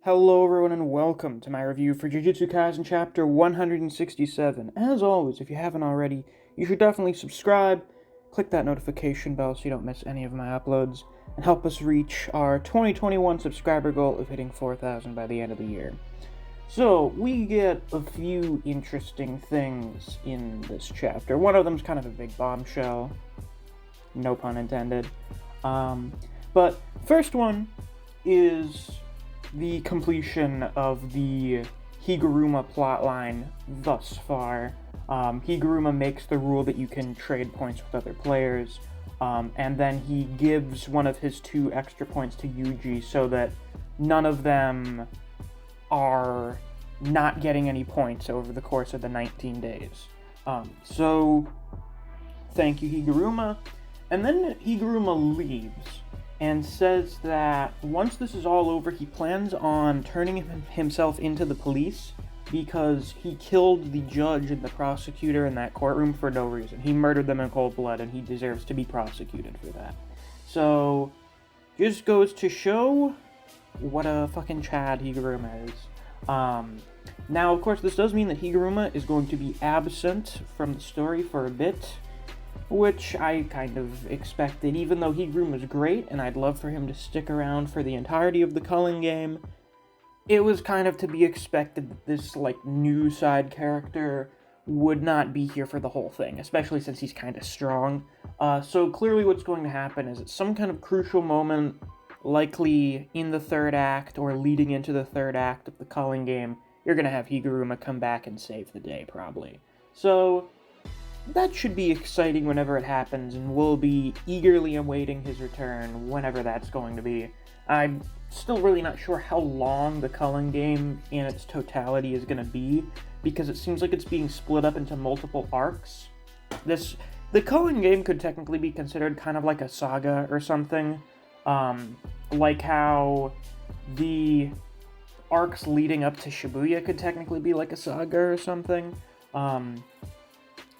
Hello everyone and welcome to my review for Jujutsu Kaisen chapter 167. As always, if you haven't already, you should definitely subscribe, click that notification bell so you don't miss any of my uploads, and help us reach our 2021 subscriber goal of hitting 4,000 by the end of the year. So, we get a few interesting things in this chapter. One of them's kind of a big bombshell, no pun intended. But first one is the completion of the Higuruma plotline thus far. Higuruma makes the rule that you can trade points with other players, and then he gives one of his 2 extra points to Yuji so that none of them are not getting any points over the course of the 19 days. So, thank you, Higuruma. And then Higuruma leaves and says that once this is all over, he plans on turning himself into the police because he killed the judge and the prosecutor in that courtroom for no reason. He murdered them in cold blood, and he deserves to be prosecuted for that. So, just goes to show what a fucking Chad Higuruma is. Now, of course, this does mean that Higuruma is going to be absent from the story for a bit, which I kind of expected, even though Higuruma's great, and I'd love for him to stick around for the entirety of the Culling game. It was kind of to be expected that this, new side character would not be here for the whole thing, especially since he's kind of strong. So clearly what's going to happen is at some kind of crucial moment, likely in the 3rd act, or leading into the 3rd act of the Culling game, you're gonna have Higuruma come back and save the day, probably. So that should be exciting whenever it happens, and we'll be eagerly awaiting his return whenever that's going to be. I'm still really not sure how long the Culling game in its totality is going to be, because it seems like it's being split up into multiple arcs. The Culling game could technically be considered kind of like a saga or something, like how the arcs leading up to Shibuya could technically be like a saga or something.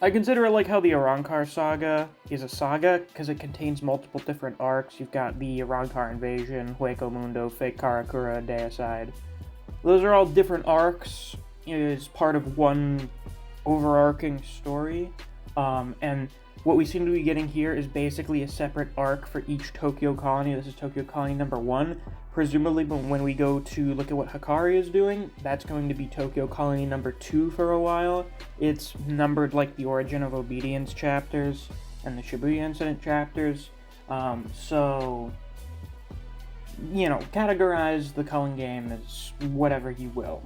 I consider it like how the Arrancar saga is a saga, because it contains multiple different arcs. You've got the Arrancar Invasion, Hueco Mundo, Fake Karakura, Deicide. Those are all different arcs as part of one overarching story. And what we seem to be getting here is basically a separate arc for each Tokyo colony. This is Tokyo Colony number 1. Presumably, when we go to look at what Hikari is doing, that's going to be Tokyo Colony number 2 for a while. It's numbered like the Origin of Obedience chapters and the Shibuya Incident chapters. So, categorize the Culling game as whatever you will.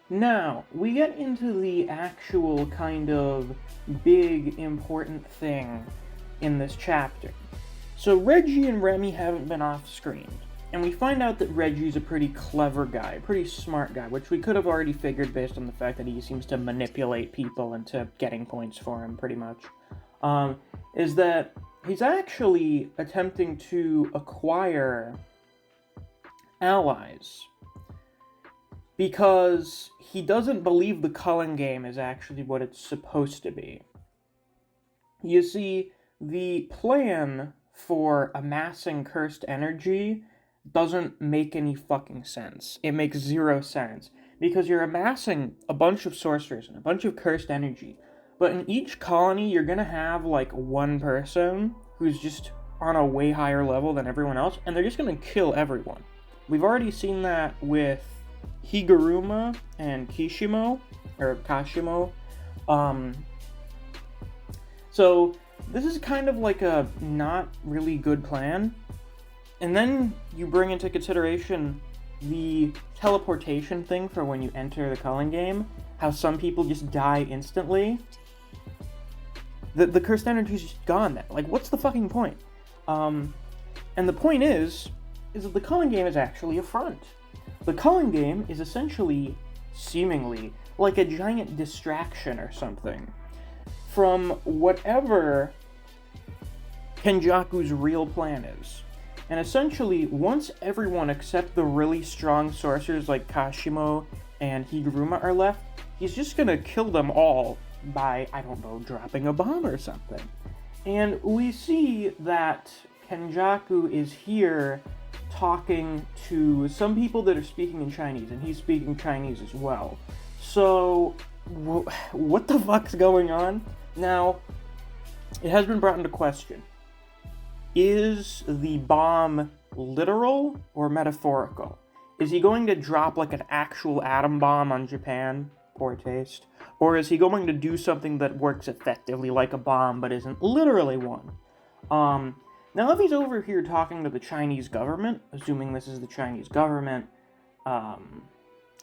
Now, we get into the actual kind of big, important thing in this chapter. So Reggie and Remy haven't been off-screen, and we find out that Reggie's a pretty clever guy, pretty smart guy, which we could have already figured based on the fact that he seems to manipulate people into getting points for him, pretty much, is that he's actually attempting to acquire allies, because he doesn't believe the Culling game is actually what it's supposed to be. You see, the plan for amassing cursed energy doesn't make any fucking sense. It makes 0 sense, because you're amassing a bunch of sorcerers and a bunch of cursed energy, but in each colony you're gonna have one person who's just on a way higher level than everyone else, and they're just gonna kill everyone. We've already seen that with Higuruma and Kashimo. So this is kind of like a not really good plan. And then you bring into consideration the teleportation thing for when you enter the Culling game, how some people just die instantly. The cursed energy is just gone then. What's the fucking point? And the point is that the Culling game is actually a front. The Culling game is essentially, seemingly, like a giant distraction or something from whatever Kenjaku's real plan is. And essentially, once everyone except the really strong sorcerers like Kashimo and Higuruma are left, he's just gonna kill them all by, dropping a bomb or something. And we see that Kenjaku is here talking to some people that are speaking in Chinese, and he's speaking Chinese as well. So, what the fuck's going on? Now, it has been brought into question. Is the bomb literal or metaphorical? Is he going to drop like an actual atom bomb on Japan? Poor taste. Or is he going to do something that works effectively like a bomb but isn't literally one? Now if he's over here talking to the Chinese government, assuming this is the Chinese government,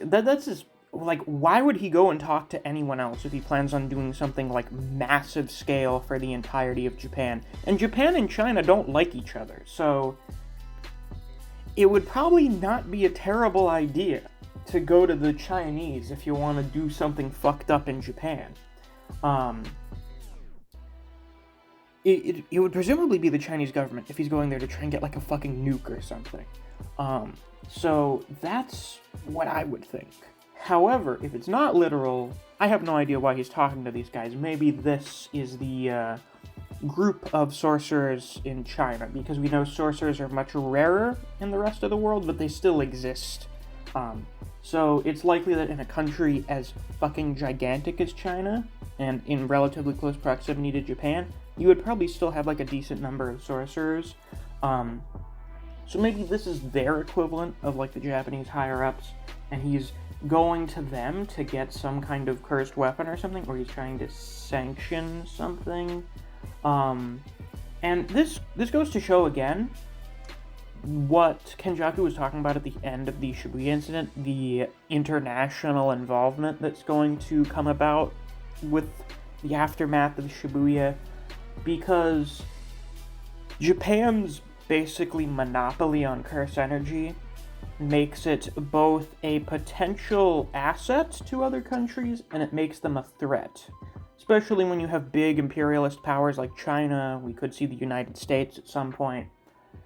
that's just, like, why would he go and talk to anyone else if he plans on doing something like massive scale for the entirety of Japan? And Japan and China don't like each other, so it would probably not be a terrible idea to go to the Chinese if you want to do something fucked up in Japan. It would presumably be the Chinese government if he's going there to try and get like a fucking nuke or something. So that's what I would think. However, if it's not literal, I have no idea why he's talking to these guys. Maybe this is the group of sorcerers in China, because we know sorcerers are much rarer in the rest of the world, but they still exist. So it's likely that in a country as fucking gigantic as China, and in relatively close proximity to Japan, you would probably still have like a decent number of sorcerers. So maybe this is their equivalent of like the Japanese higher-ups, and he's going to them to get some kind of cursed weapon or something, or he's trying to sanction something. And this goes to show again what Kenjaku was talking about at the end of the Shibuya incident, the international involvement that's going to come about with the aftermath of Shibuya, because Japan's basically monopoly on curse energy makes it both a potential asset to other countries, and it makes them a threat. Especially when you have big imperialist powers like China, we could see the United States at some point.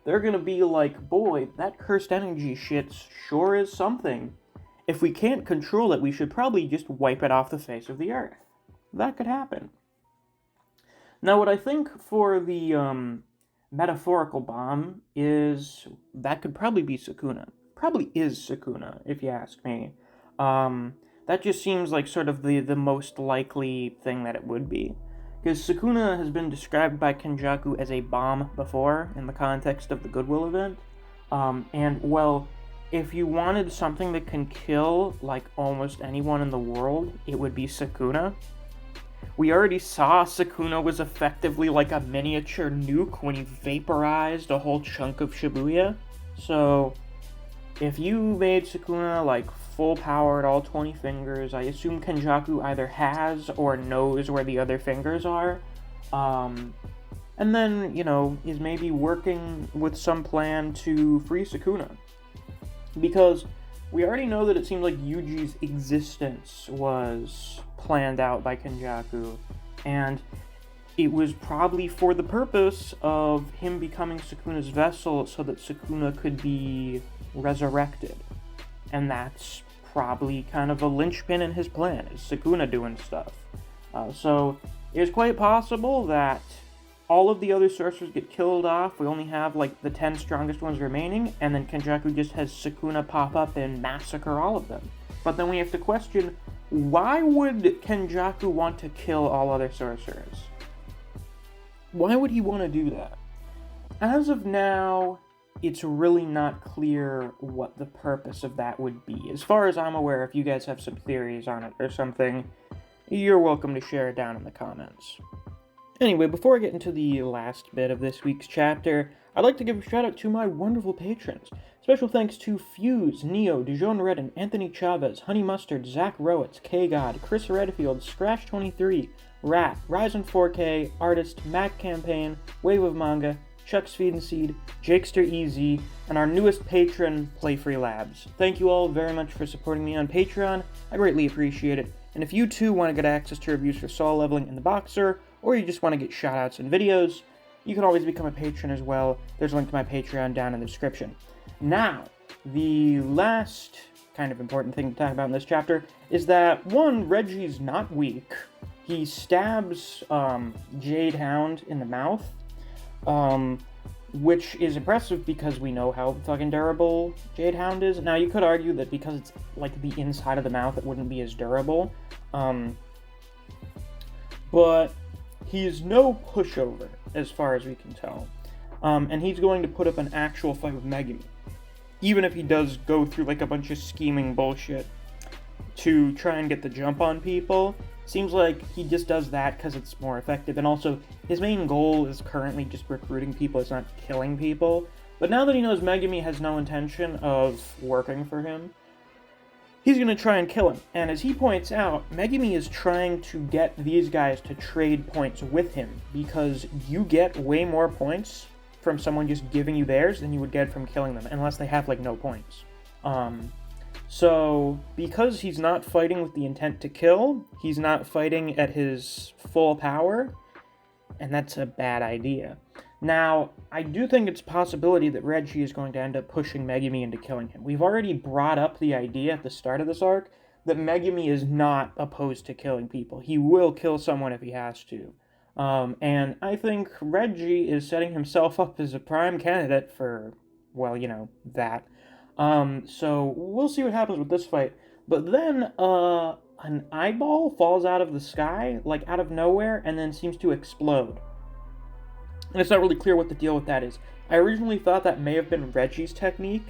They're gonna be like, boy, that cursed energy shit sure is something. If we can't control it, we should probably just wipe it off the face of the earth. That could happen. Now, what I think for the metaphorical bomb is that could probably be Sukuna. Probably is Sukuna, if you ask me. That just seems like sort of the most likely thing that it would be. Because Sukuna has been described by Kenjaku as a bomb before, in the context of the Goodwill event. And, well, if you wanted something that can kill, like, almost anyone in the world, it would be Sukuna. We already saw Sukuna was effectively like a miniature nuke when he vaporized a whole chunk of Shibuya. So, if you made Sukuna, like, full-powered, all 20 fingers, I assume Kenjaku either has or knows where the other fingers are. And then, you know, is maybe working with some plan to free Sukuna. Because we already know that it seemed like Yuji's existence was planned out by Kenjaku, and it was probably for the purpose of him becoming Sukuna's vessel so that Sukuna could be resurrected. And that's probably kind of a linchpin in his plan, is Sukuna doing stuff. So it's quite possible that all of the other sorcerers get killed off, we only have like the 10 strongest ones remaining, and then Kenjaku just has Sukuna pop up and massacre all of them. But then we have to question, why would Kenjaku want to kill all other sorcerers? Why would he want to do that? As of now, it's really not clear what the purpose of that would be. As far as I'm aware, if you guys have some theories on it or something, you're welcome to share it down in the comments. Anyway, before I get into the last bit of this week's chapter, I'd like to give a shout out to my wonderful patrons. Special thanks to Fuse, Neo, Dijon Redden, Anthony Chavez, Honey Mustard, Zach Rowitz, K-God, Chris Redfield, Scratch23, Rat, Ryzen 4K, Artist, Mac Campaign, Wave of Manga, Chuck's Feed and Seed, Jakester EZ, and our newest patron, Play Free Labs. Thank you all very much for supporting me on Patreon. I greatly appreciate it. And if you too want to get access to reviews for Soul Leveling and the Boxer, or you just want to get shoutouts and videos, you can always become a patron as well. There's a link to my Patreon down in the description. Now, the last kind of important thing to talk about in this chapter is that, one, Reggie's not weak. He stabs Jade Hound in the mouth. which is impressive because we know how fucking durable Jade Hound is. Now, you could argue that because it's like the inside of the mouth, it wouldn't be as durable. But he's no pushover, as far as we can tell. And he's going to put up an actual fight with Megumi. Even if he does go through like a bunch of scheming bullshit to try and get the jump on people. Seems like he just does that because it's more effective, and also his main goal is currently just recruiting people, it's not killing people. But now that he knows Megumi has no intention of working for him, he's going to try and kill him. And as he points out, Megumi is trying to get these guys to trade points with him, because you get way more points from someone just giving you theirs than you would get from killing them, unless they have like no points. So, because he's not fighting with the intent to kill, he's not fighting at his full power, and that's a bad idea. Now, I do think it's a possibility that Reggie is going to end up pushing Megumi into killing him. We've already brought up the idea at the start of this arc that Megumi is not opposed to killing people. He will kill someone if he has to. And I think Reggie is setting himself up as a prime candidate for, well, you know, that. So we'll see what happens with this fight. But then, an eyeball falls out of the sky, like out of nowhere, and then seems to explode. And it's not really clear what the deal with that is. I originally thought that may have been Reggie's technique,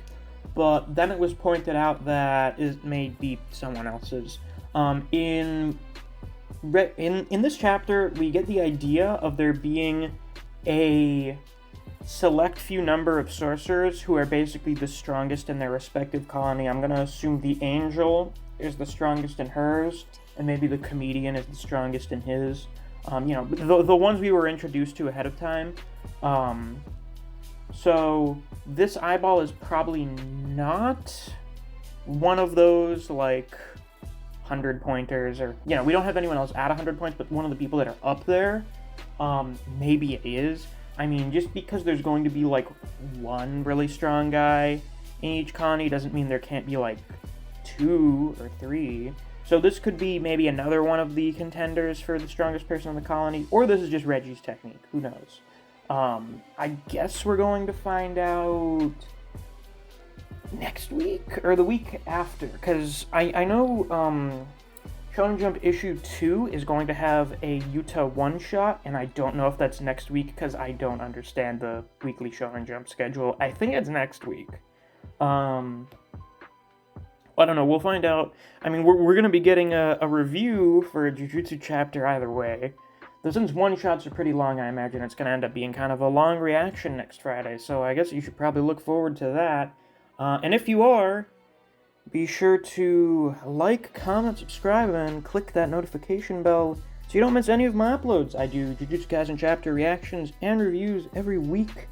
but then it was pointed out that it may be someone else's. In this chapter, we get the idea of there being a select few number of sorcerers who are basically the strongest in their respective colony. I'm going to assume the angel is the strongest in hers, and maybe the comedian is the strongest in his. The ones we were introduced to ahead of time. So this eyeball is probably not one of those, like, 100-pointers, or, you know, we don't have anyone else at 100 points, but one of the people that are up there, maybe it is. I mean, just because there's going to be, like, one really strong guy in each colony doesn't mean there can't be, like, 2 or 3. So this could be maybe another one of the contenders for the strongest person in the colony, or this is just Reggie's technique. Who knows? I guess we're going to find out next week, or the week after, because I know, Shonen Jump issue 2 is going to have a Yuta one-shot, and I don't know if that's next week, because I don't understand the weekly Shonen Jump schedule. I think it's next week. I don't know, we'll find out. I mean, we're going to be getting a review for a Jujutsu chapter either way. Though since one-shots are pretty long, I imagine it's going to end up being kind of a long reaction next Friday, so I guess you should probably look forward to that. And if you are, be sure to like, comment, subscribe, and click that notification bell so you don't miss any of my uploads. I do Jujutsu Kaisen chapter reactions and reviews every week.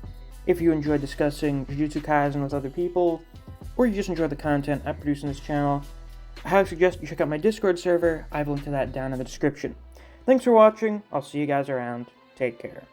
If you enjoy discussing Jujutsu Kaisen with other people, or you just enjoy the content I produce on this channel, I highly suggest you check out my Discord server. I have a link to that down in the description. Thanks for watching. I'll see you guys around. Take care.